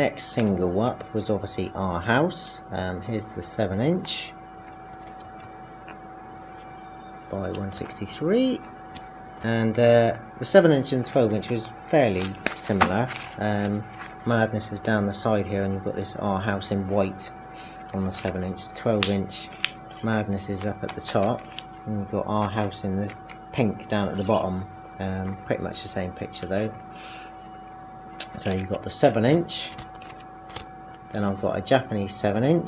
Next single up was obviously Our House. Here's the 7" by 163, and the 7" and 12" was fairly similar. Madness is down the side here, and you've got this Our House in white on the 7". 12" Madness is up at the top, and you've got Our House in the pink down at the bottom. Pretty much the same picture though. So you've got the 7". Then I've got a Japanese 7",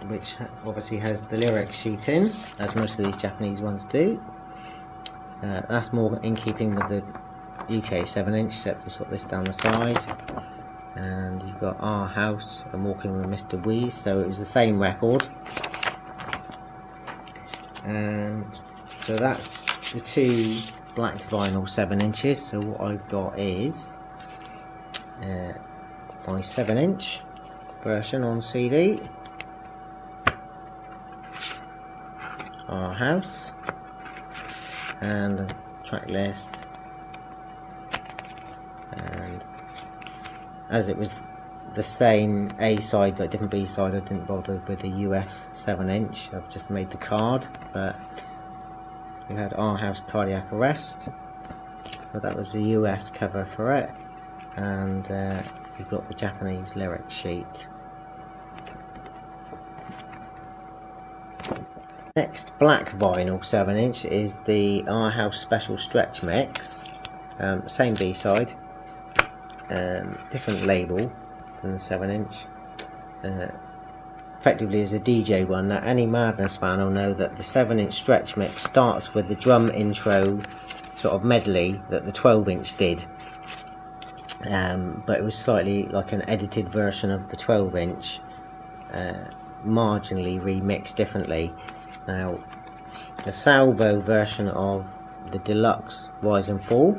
which obviously has the lyric sheet in, as most of these Japanese ones do. That's more in keeping with the UK 7", except it's got this down the side. And you've got Our House and Walking with Mr. Wheeze, so it was the same record. So that's the two black vinyl 7". So what I've got is my 7" version on CD, Our House, and a track list. And as it was the same A side but different B side, I didn't bother with the US 7". I've just made the card, but we had Our House Cardiac Arrest, but that was the US cover for it, and you've got the Japanese lyric sheet. Next black vinyl 7" is the Our House Special Stretch Mix. Same B side, different label than the 7". Effectively is a DJ one. Now any Madness fan will know that the 7" stretch mix starts with the drum intro sort of medley that the 12" did, but it was slightly like an edited version of the 12", marginally remixed differently. Now the salvo version of the deluxe Rise and Fall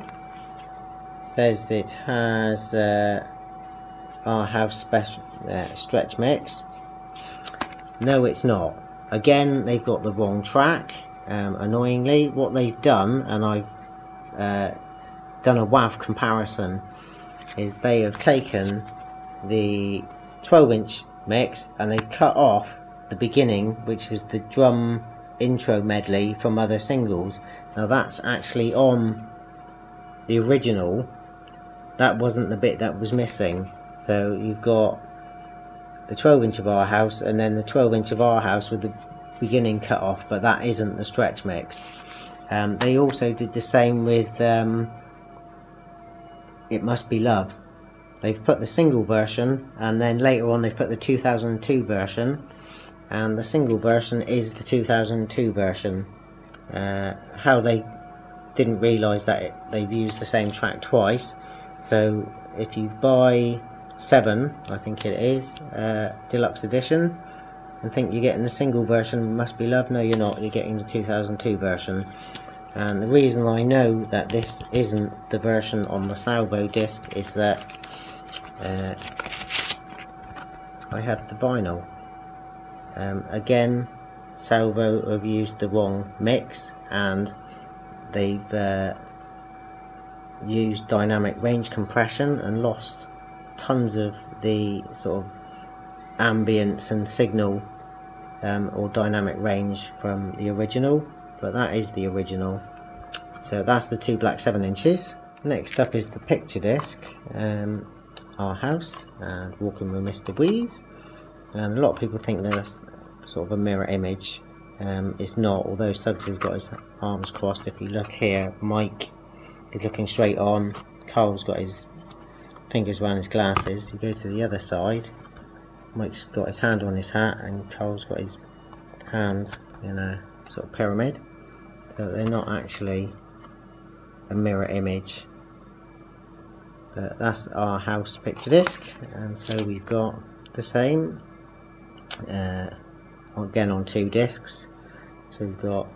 says it has Our House Special Stretch Mix. No, it's not. Again, they've got the wrong track. Annoyingly, what they've done, and I've done a WAV comparison, is they have taken the 12" mix and they've cut off the beginning, which was the drum intro medley from other singles. Now that's actually on the original. That wasn't the bit that was missing. So you've got the 12" of Our House and then the 12" of Our House with the beginning cut off, but that isn't the stretch mix. They also did the same with It Must Be Love. They've put the single version, and then later on they've put the 2002 version, and the single version is the 2002 version. How they didn't realise that they've used the same track twice. So if you buy 7, I think it is, deluxe edition, and think you're getting the single version Must Be Love, no you're not, you're getting the 2002 version. And the reason I know that this isn't the version on the salvo disc is that I have the vinyl. Again, salvo have used the wrong mix, and they've used dynamic range compression and lost tons of the sort of ambience and signal or dynamic range from the original, but that is the original. So that's the two black 7". Next up is the picture disc, Our House and Walking with Mr. Wheeze, and a lot of people think that's sort of a mirror image. It's not, although Suggs has got his arms crossed. If you look here, Mike is looking straight on, Carl's got his fingers around his glasses. You go to the other side, Mike's got his hand on his hat and Carl's got his hands in a sort of pyramid, so they're not actually a mirror image. But that's Our House picture disc, and so we've got the same again on 2 discs. So we've got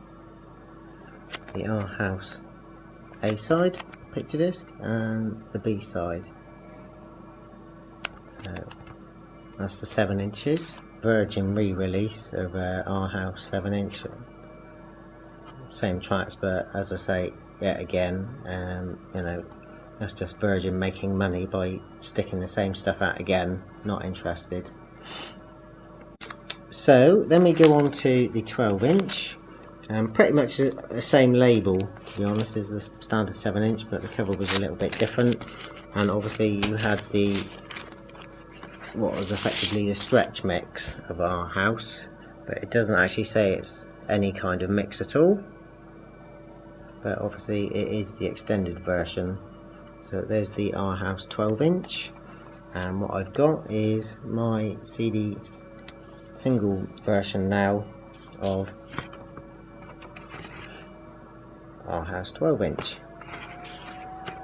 the Our House A side picture disc and the B side. So that's the 7" Virgin re-release of Our House 7". Same tracks, but as I say, yet again, you know, That's just Virgin making money by sticking the same stuff out again. Not interested. So then we go on to the 12-inch. Pretty much the same label, to be honest, as the standard 7-inch, but the cover was a little bit different. And obviously you had the what was effectively the stretch mix of Our House, but it doesn't actually say it's any kind of mix at all. But obviously it is the extended version. So there's the Our House 12-inch, and what I've got is my CD single version now of Our House 12-inch,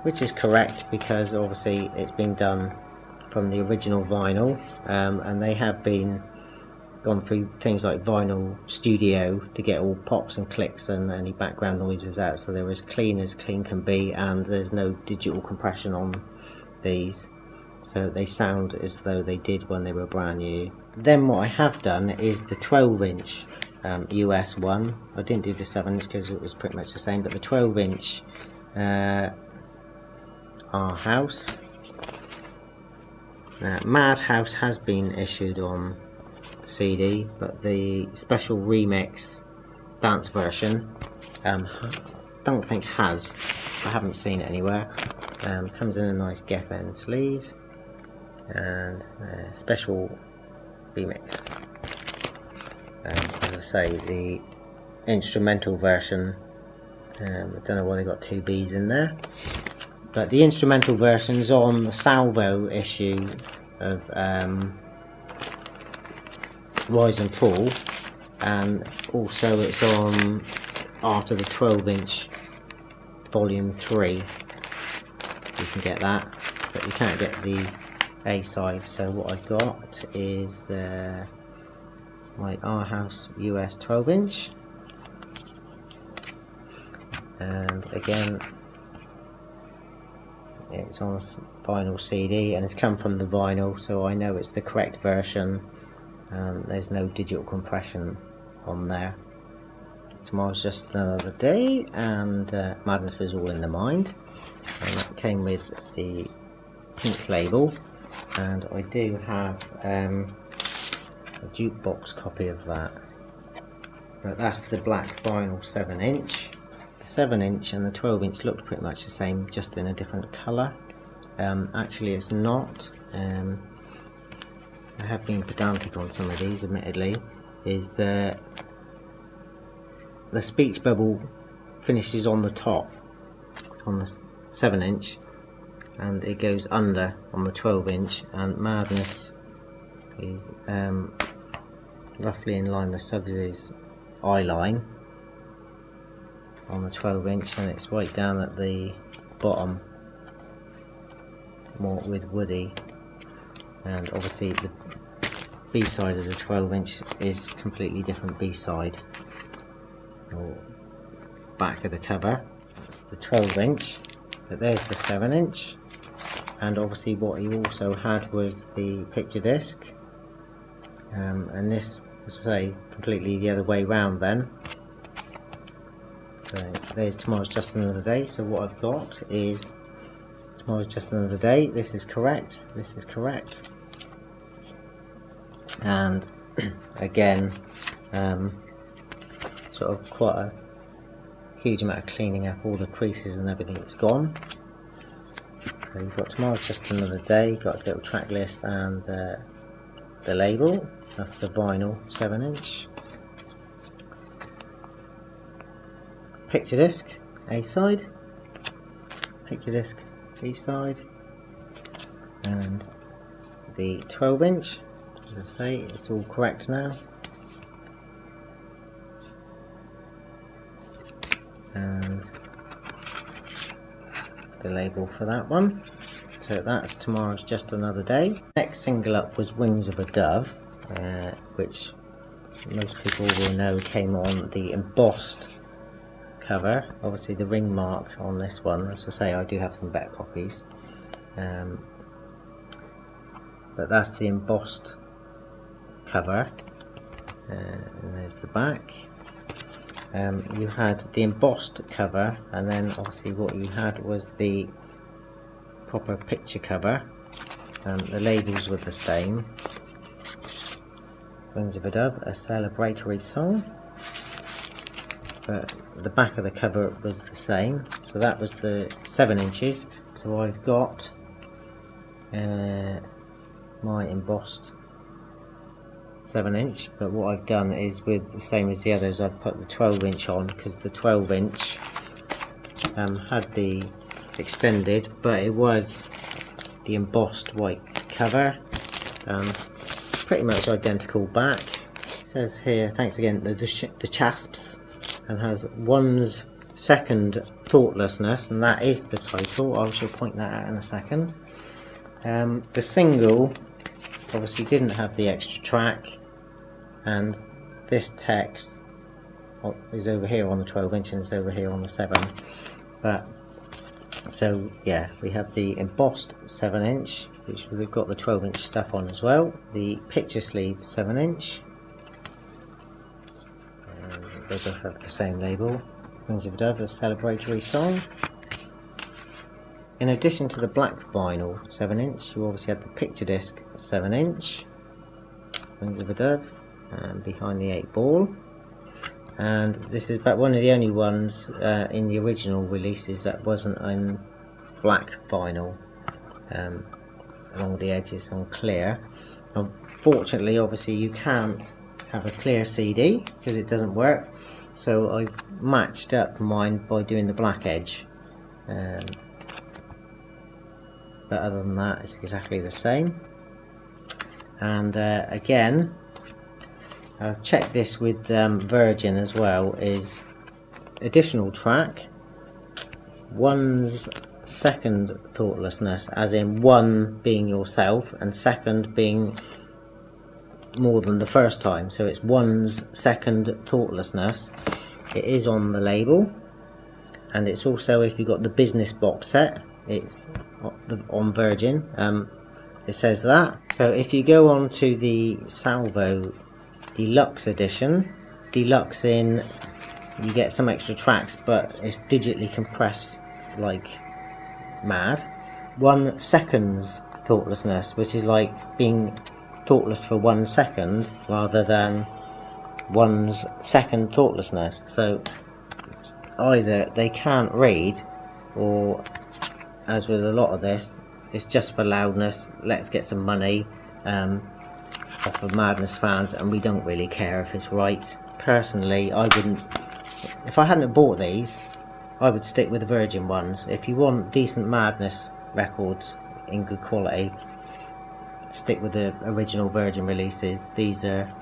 which is correct because obviously it's been done from the original vinyl, and they have gone through things like Vinyl Studio to get all pops and clicks and any background noises out, so they're as clean can be, and there's no digital compression on these, so they sound as though they did when they were brand new. Then what I have done is the 12-inch US one. I didn't do the 7-inch because it was pretty much the same, but the 12-inch Our House. Madhouse has been issued on CD, but the special remix dance version don't think has. I haven't seen it anywhere. Comes in a nice Geffen sleeve and special remix. As I say, the instrumental version, I don't know why they got two B's in there, but the instrumental version's on the Salvo issue of Rise and Fall, and also it's on Art of the 12-inch volume 3. You can get that, but you can't get the A side. So what I've got is my Our House US 12-inch, and again it's on a vinyl CD, and it's come from the vinyl, so I know it's the correct version. There's no digital compression on there. Tomorrow's Just Another Day and Madness Is All in the Mind, and that came with the pink label, and I do have a jukebox copy of that, but that's the black vinyl 7-inch. The 7-inch and the 12-inch looked pretty much the same, just in a different colour. Actually it's not. I have been pedantic on some of these, admittedly. Is the speech bubble finishes on the top on the 7-inch, and it goes under on the 12-inch, and Madness is roughly in line with Suggs's eye line on the 12-inch, and it's right down at the bottom, more with Woody. And obviously the B-side of the 12-inch is completely different B-side, or back of the cover. That's the 12-inch, but there's the 7-inch, and obviously what he also had was the picture disc, and this was, say, completely the other way round then. So there's Tomorrow's Just Another Day. So what I've got is Tomorrow's Just Another Day. This is correct, this is correct, and again sort of quite a huge amount of cleaning up, all the creases and everything that's gone. So you've got Tomorrow's Just Another Day, got a little track list and the label. That's the vinyl 7-inch. Picture disc A side, picture disc B side, and the 12-inch. As I say, it's all correct now. And the label for that one. So that's Tomorrow's Just Another Day. Next single up was Wings of a Dove, which most people will know came on the embossed cover. Obviously the ring mark on this one, as I say, I do have some better copies, but that's the embossed cover, and there's the back. You had the embossed cover, and then obviously what you had was the proper picture cover, and the labels were the same. Wings of a Dove, a celebratory song, but the back of the cover was the same. So that was the 7 inches. So I've got my embossed 7 inch, but what I've done is, with the same as the others, I've put the 12 inch on, because the 12 inch had the extended, but it was the embossed white cover, pretty much identical back. It says here, thanks again, the chasps, and has one's second thoughtlessness, and that is the title. I shall point that out in a second. The single obviously didn't have the extra track, and this text is over here on the 12 inch and it's over here on the 7. But so yeah, we have the embossed 7 inch, which we've got the 12 inch stuff on as well. The picture sleeve 7 inch, and they both have the same label. Wings of a Dove, a celebratory song. In addition to the black vinyl 7 inch, you obviously had the picture disc 7 inch, Wings of a Dove, and behind the 8 ball. And this is about one of the only ones in the original releases that wasn't in black vinyl along the edges on clear. Unfortunately, obviously you can't have a clear CD because it doesn't work, so I've matched up mine by doing the black edge, but other than that it's exactly the same. And again, I've checked this with Virgin as well, is additional track, one's second thoughtlessness, as in one being yourself and second being more than the first time, so it's one's second thoughtlessness. It is on the label, and it's also, if you've got the business box set, it's on Virgin, it says that. So if you go on to the Salvo Deluxe edition, deluxe in, you get some extra tracks, but it's digitally compressed like mad. 1 second's thoughtlessness, which is like being thoughtless for 1 second rather than one's second thoughtlessness. So either they can't read, or as with a lot of this, it's just for loudness, let's get some money off of Madness fans, and we don't really care if it's right. Personally, I wouldn't, if I hadn't bought these, I would stick with the Virgin ones. If you want decent Madness records in good quality, stick with the original Virgin releases. These are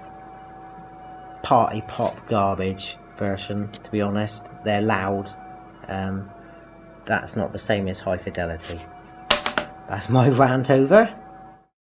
party pop garbage version, to be honest. They're loud. That's not the same as high fidelity. That's my rant over.